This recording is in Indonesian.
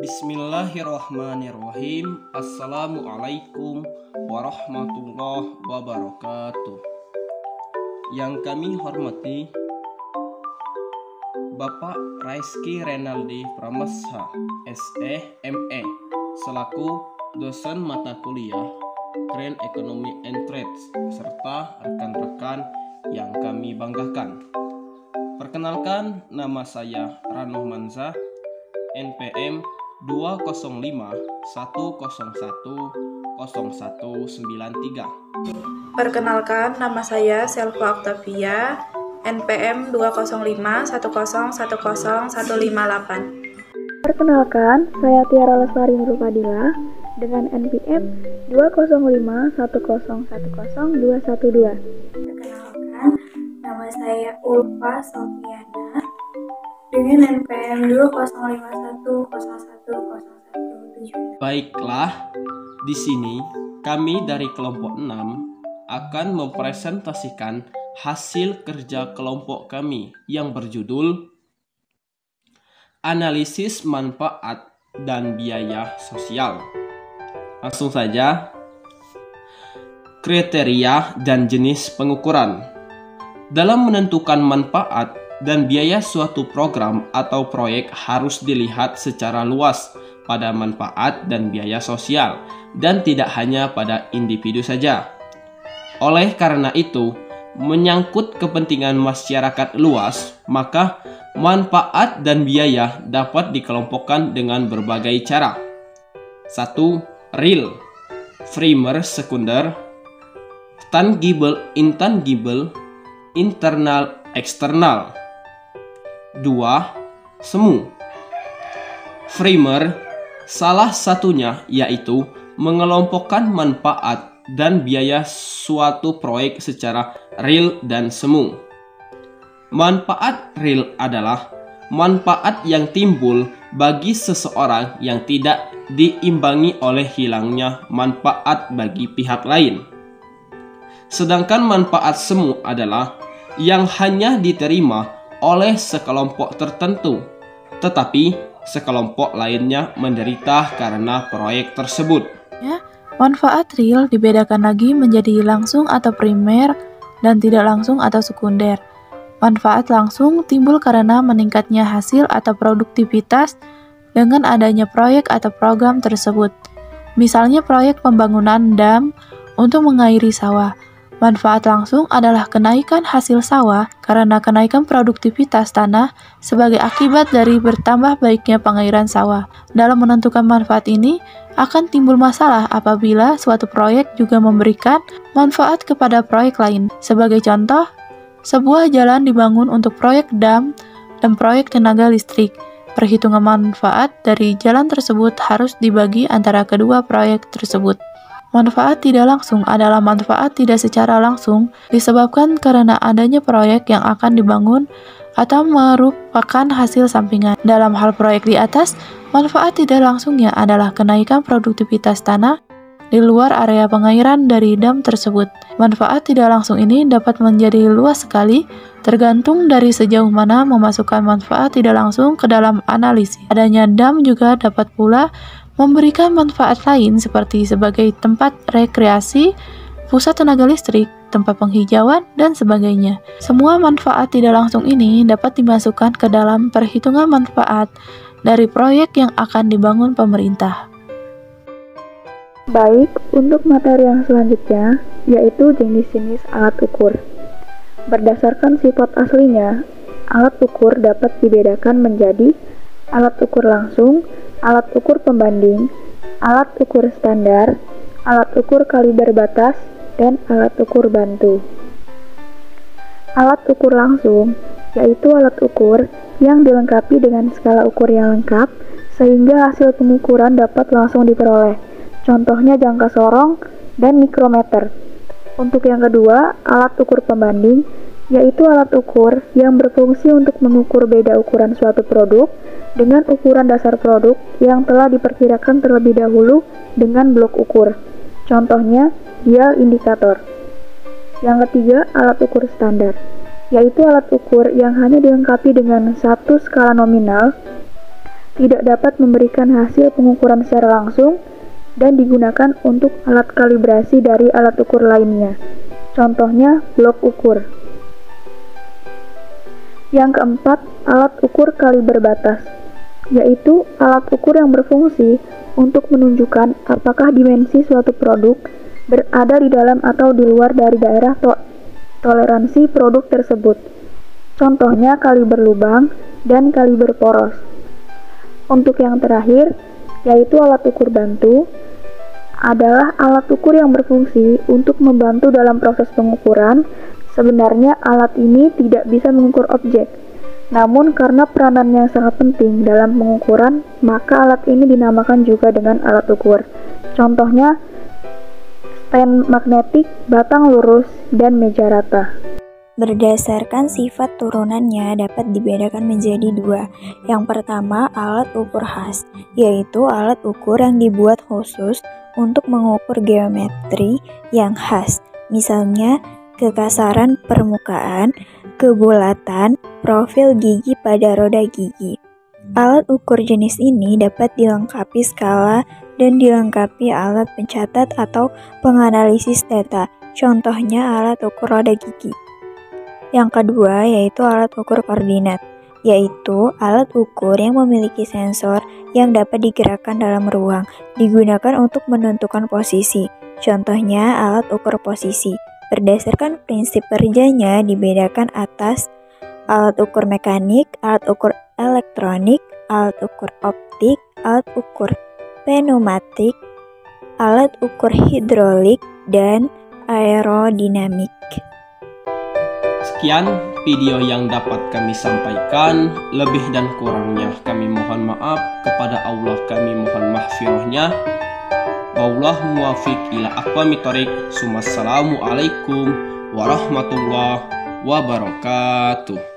Bismillahirrahmanirrahim. Assalamualaikum warahmatullahi wabarakatuh. Yang kami hormati Bapak Raiski Renaldi Pramesha, SE, ME, selaku dosen mata kuliah Grand Economy and Trades, serta rekan-rekan yang kami banggakan. Perkenalkan, nama saya Rano Manza, NPM 205-101-0193. Perkenalkan, nama saya Selva Octavia, NPM 205-101-0158. Perkenalkan, saya Tiara Lestari Nurfadila dengan NPM 205-101-0212. Perkenalkan, nama saya Ulfa Sofiana dengan NPM 205101017. Baiklah, di sini kami dari kelompok 6 akan mempresentasikan hasil kerja kelompok kami yang berjudul Analisis Manfaat dan Biaya Sosial. Langsung saja, kriteria dan jenis pengukuran. Dalam menentukan manfaat dan biaya suatu program atau proyek harus dilihat secara luas pada manfaat dan biaya sosial dan tidak hanya pada individu saja. Oleh karena itu, menyangkut kepentingan masyarakat luas, maka manfaat dan biaya dapat dikelompokkan dengan berbagai cara. 1. Real, primer, sekunder, tangible, intangible, internal, eksternal. 2. Semu. Primer, salah satunya yaitu mengelompokkan manfaat dan biaya suatu proyek secara real dan semu. Manfaat real adalah manfaat yang timbul bagi seseorang yang tidak diimbangi oleh hilangnya manfaat bagi pihak lain. Sedangkan manfaat semu adalah yang hanya diterima oleh sekelompok tertentu, tetapi sekelompok lainnya menderita karena proyek tersebut. Manfaat real dibedakan lagi menjadi langsung atau primer dan tidak langsung atau sekunder. Manfaat langsung timbul karena meningkatnya hasil atau produktivitas dengan adanya proyek atau program tersebut. Misalnya proyek pembangunan dam untuk mengairi sawah. Manfaat langsung adalah kenaikan hasil sawah karena kenaikan produktivitas tanah sebagai akibat dari bertambah baiknya pengairan sawah. Dalam menentukan manfaat ini, akan timbul masalah apabila suatu proyek juga memberikan manfaat kepada proyek lain. Sebagai contoh, sebuah jalan dibangun untuk proyek dam dan proyek tenaga listrik. Perhitungan manfaat dari jalan tersebut harus dibagi antara kedua proyek tersebut. Manfaat tidak langsung adalah manfaat tidak secara langsung disebabkan karena adanya proyek yang akan dibangun atau merupakan hasil sampingan. Dalam hal proyek di atas, manfaat tidak langsungnya adalah kenaikan produktivitas tanah di luar area pengairan dari dam tersebut. Manfaat tidak langsung ini dapat menjadi luas sekali, tergantung dari sejauh mana memasukkan manfaat tidak langsung ke dalam analisis. Adanya dam juga dapat pula memberikan manfaat lain seperti sebagai tempat rekreasi, pusat tenaga listrik, tempat penghijauan, dan sebagainya. Semua manfaat tidak langsung ini dapat dimasukkan ke dalam perhitungan manfaat dari proyek yang akan dibangun pemerintah. Baik, untuk materi yang selanjutnya, yaitu jenis-jenis alat ukur. Berdasarkan sifat aslinya, alat ukur dapat dibedakan menjadi alat ukur langsung, alat ukur pembanding, alat ukur standar, alat ukur kaliber batas, dan alat ukur bantu. Alat ukur langsung yaitu alat ukur yang dilengkapi dengan skala ukur yang lengkap sehingga hasil pengukuran dapat langsung diperoleh. Contohnya jangka sorong dan mikrometer. Untuk yang kedua, alat ukur pembanding yaitu alat ukur yang berfungsi untuk mengukur beda ukuran suatu produk dengan ukuran dasar produk yang telah diperkirakan terlebih dahulu dengan blok ukur. Contohnya, dial indikator. Yang ketiga, alat ukur standar, yaitu alat ukur yang hanya dilengkapi dengan satu skala nominal tidak dapat memberikan hasil pengukuran secara langsung dan digunakan untuk alat kalibrasi dari alat ukur lainnya. Contohnya, blok ukur. Yang keempat, alat ukur kaliber batas, yaitu alat ukur yang berfungsi untuk menunjukkan apakah dimensi suatu produk berada di dalam atau di luar dari daerah toleransi produk tersebut. Contohnya, kaliber lubang dan kaliber poros. Untuk yang terakhir, yaitu alat ukur bantu, adalah alat ukur yang berfungsi untuk membantu dalam proses pengukuran. Sebenarnya alat ini tidak bisa mengukur objek, namun karena peranannya sangat penting dalam pengukuran, maka alat ini dinamakan juga dengan alat ukur. Contohnya, stand magnetik, batang lurus, dan meja rata. Berdasarkan sifat turunannya dapat dibedakan menjadi dua. Yang pertama, alat ukur khas, yaitu alat ukur yang dibuat khusus untuk mengukur geometri yang khas, misalnya kekasaran permukaan, kebulatan, profil gigi pada roda gigi. Alat ukur jenis ini dapat dilengkapi skala dan dilengkapi alat pencatat atau penganalisis data, contohnya alat ukur roda gigi. Yang kedua yaitu alat ukur koordinat, yaitu alat ukur yang memiliki sensor yang dapat digerakkan dalam ruang, digunakan untuk menentukan posisi, contohnya alat ukur posisi. Berdasarkan prinsip kerjanya dibedakan atas alat ukur mekanik, alat ukur elektronik, alat ukur optik, alat ukur pneumatik, alat ukur hidrolik, dan aerodinamik. Sekian video yang dapat kami sampaikan. Lebih dan kurangnya kami mohon maaf. Kepada Allah kami mohon mahfirahnya. Wallahu muwaffiq ila aqwamit thoriq. Assalamualaikum warahmatullahi wabarakatuh.